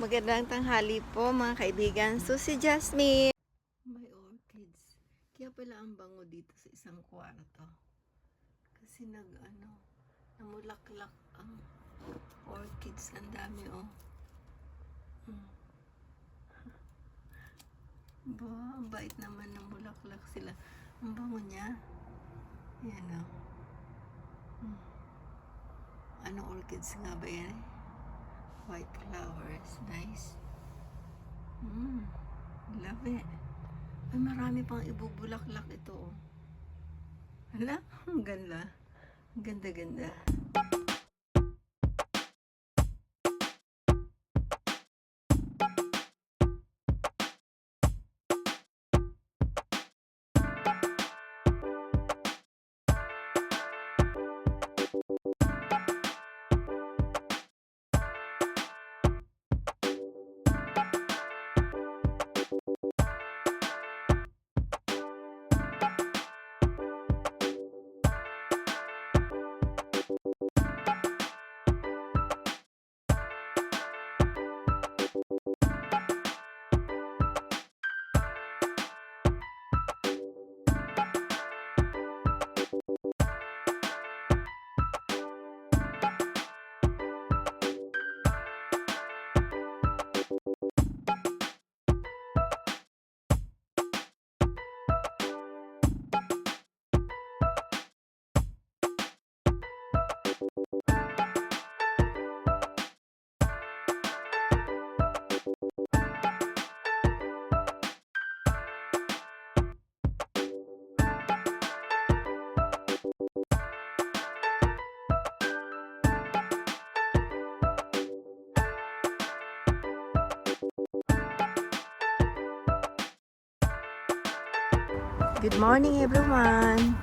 Magandang tanghali po mga kaibigan. So si Jasmine. May orchids. Kaya pala ang bango dito sa isang kwarto. Kasi namulaklak ang orchids. Ang dami oh. Ba, ang bait naman ng bulaklak sila. Ang bango niya. Yan oh. Anong orchids nga ba yan? White flowers. Nice. Love it. Ay, marami pang ibubulaklak ito. Oh. Hala, ang ganda. Ang ganda-ganda. Good morning everyone!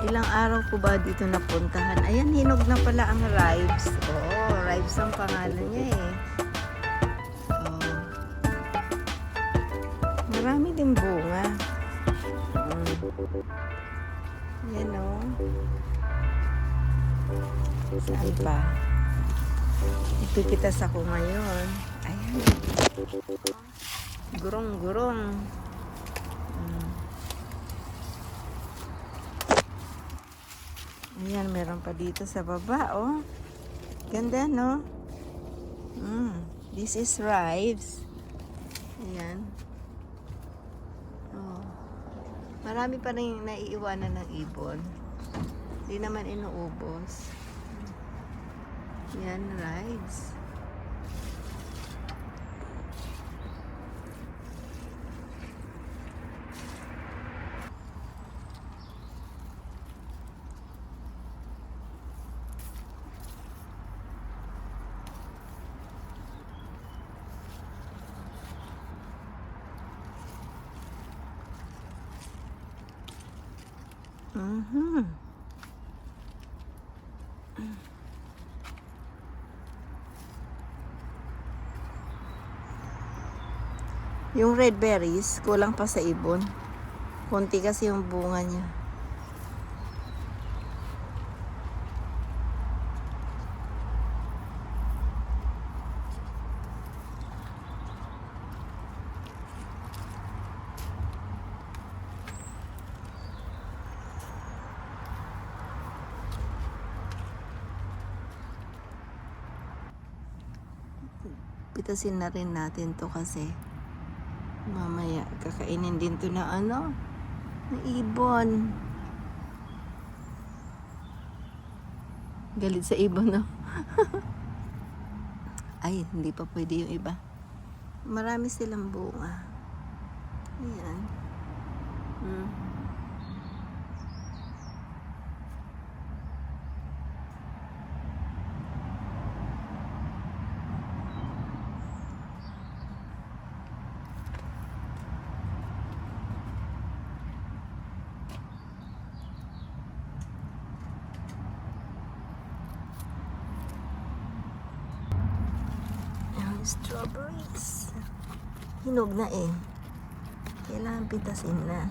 Ilang araw ko ba dito napuntahan? Ayan, hinog na pala ang Rives. Oo, Rives ang pangalan niya eh. Oh. Marami din bunga. Yan o. Saan pa? Ipipitas ako ngayon. Ayan. Gurong-gurong. Ayan, meron pa dito sa baba, oh. Ganda, no? This is Rives. Ayan. Oh. Marami pa rin naiiwanan ng ibon. Hindi naman inuubos. Ayan, Rives. Yung red berries, kulang pa sa ibon. Konti kasi yung bunga niya. Pitasin na rin natin to kasi mamaya kakainin din to na na ibon. Galit sa ibon, no? Ay, hindi pa pwede yung iba. Marami silang bunga. Ayan. Strawberries. Hinog na eh. Kailangan pitasin na.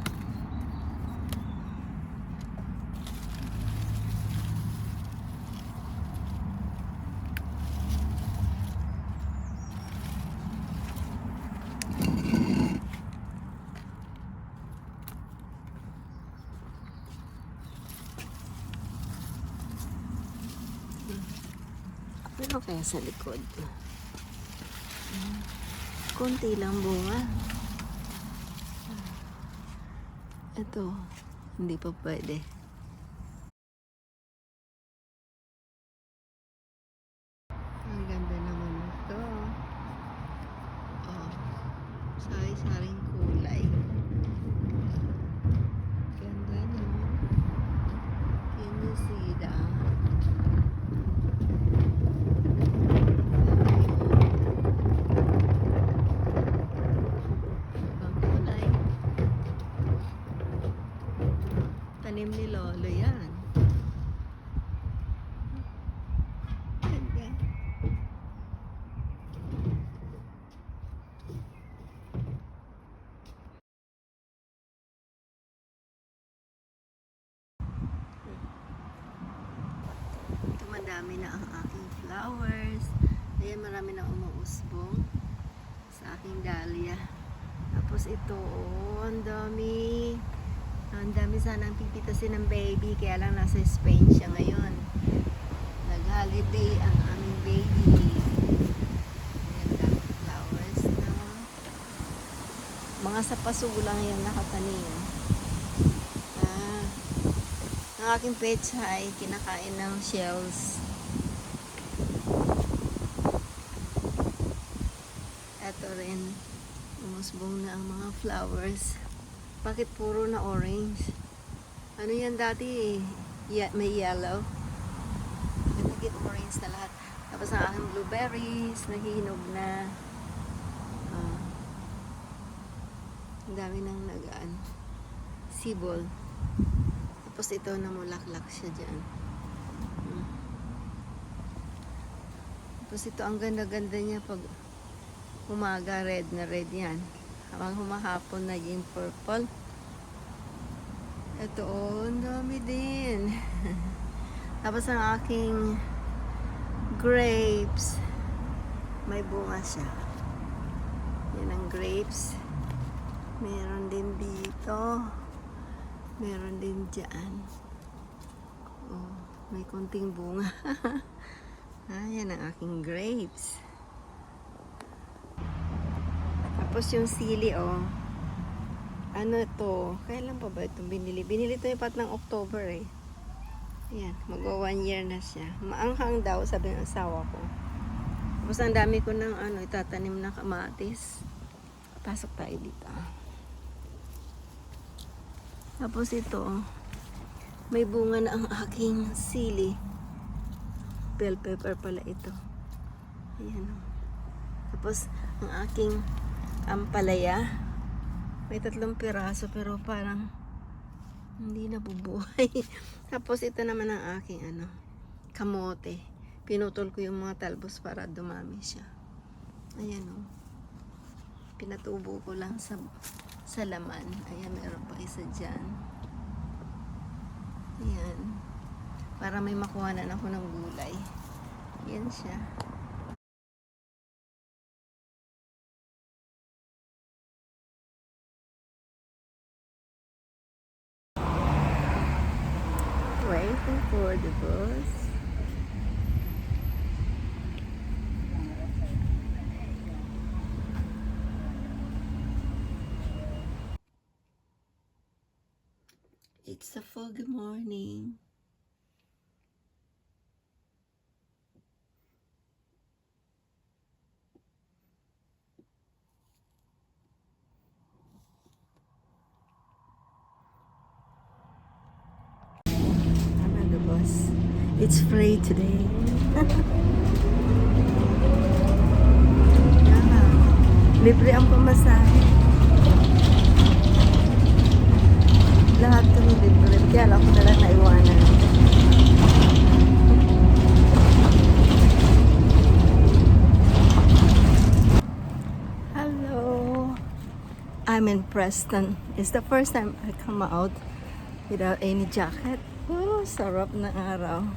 kaya sa likod. Konti lang bunga. Ito, hindi pa pwede. Ang ganda naman ito. Oh, sari-saring kulay. Ganda no? Can you see that? Ibang kulay. Tanim ni Lolo yan. Ganda. Ito madami na ang aking flowers. Ayan, marami na umuusbong sa aking dahlia. Tapos ito, oh, ang dami. Ang dami sanang pipitasin ng baby, kaya lang nasa Spain siya ngayon. Nag-holiday ang aming baby. Ayan, dami flowers na. Mga sa paso lang yan nakatanim. Ang aking pets ay kinakain ng shells. Ito rin, umusbong na ang mga flowers. Bakit puro na orange? Ano yan dati eh? May yellow. Nagiging orange na lahat. Tapos ang aking blueberries, nahihinog na. Ang dami nang nagaan. Sibol. Tapos ito, namulaklak siya dyan. Tapos ito, ang ganda-ganda niya pag umaga, red na red yan. Habang humahapon, naging purple. Ito, oh, ang dami din. Tapos ang aking grapes, may bunga siya. Yan ang grapes. Meron din dito. Meron din dyan. Oh, may konting bunga. Yan ang aking grapes. Tapos yung sili, oh. Ano to? Kailan pa ba itong binili? Binili ito yung ng October eh. Ayan, mag-1 year na siya. Maanghang daw, sabi ng asawa ko. Tapos ang dami ko ng itatanim na kamatis. Pasok tayo dito. Tapos ito, may bunga na ang aking sili. Bell pepper pala ito. Ayan. Tapos ang aking ampalaya. May 3 piraso pero parang hindi nabubuhay. Tapos ito naman ang aking kamote. Pinutol ko yung mga talbos para dumami siya. Ayan o. Pinatubo ko lang sa laman. Ayan, meron pa isa dyan. Ayan. Para may makuha na ako ng gulay. Ayan siya. Waiting for the bus. It's a foggy morning. Bus. It's free today. Libre ang pamasahe. Lahat kami libre. Kaya ako na lang naiwanan. Hello. I'm in Preston. It's the first time I come out without any jacket. Oh, sarap na araw.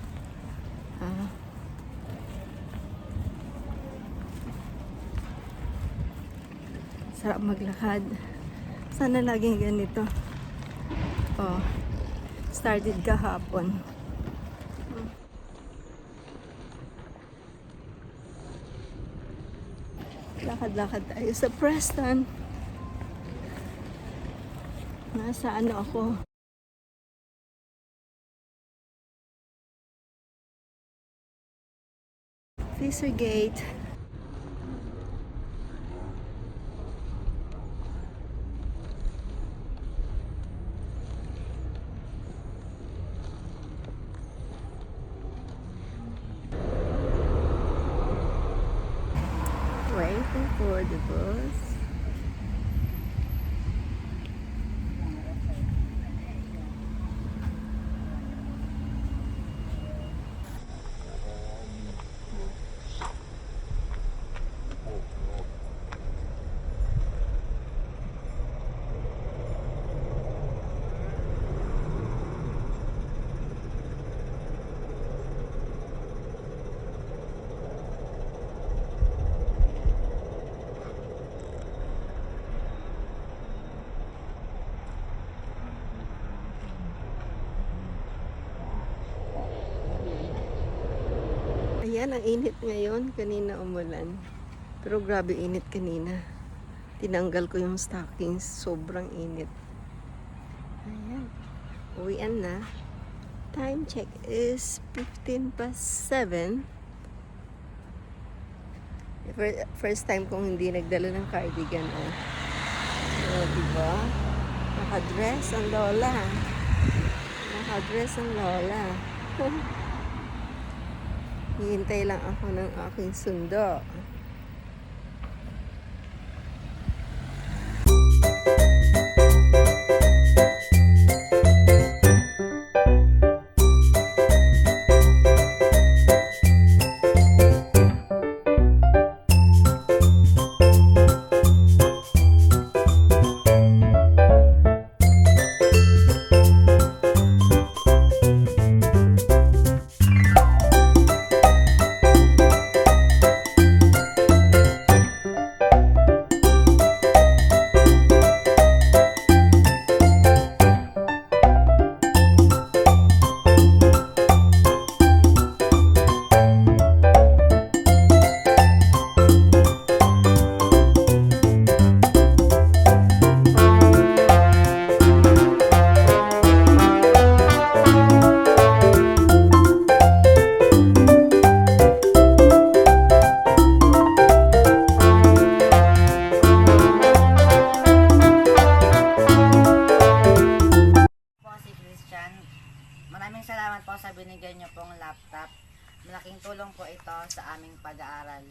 Sarap maglakad. Sana laging ganito. Oh, started kahapon. Lakad-lakad tayo sa Preston. Nasa ano ako? Fisher Gate. Waiting for the bus. Ayan, ang init ngayon. Kanina umulan. Pero grabe init kanina. Tinanggal ko yung stockings. Sobrang init. Ayan. Uwian na. Time check is 7:15. First time kong hindi nagdala ng cardigan. Diba? Nakadress ang lola. Nakadress ang lola. Hihintay lang ako ng aking sundo. Maraming salamat po sa binigay niyo pong laptop. Malaking tulong po ito sa aming pag-aaral.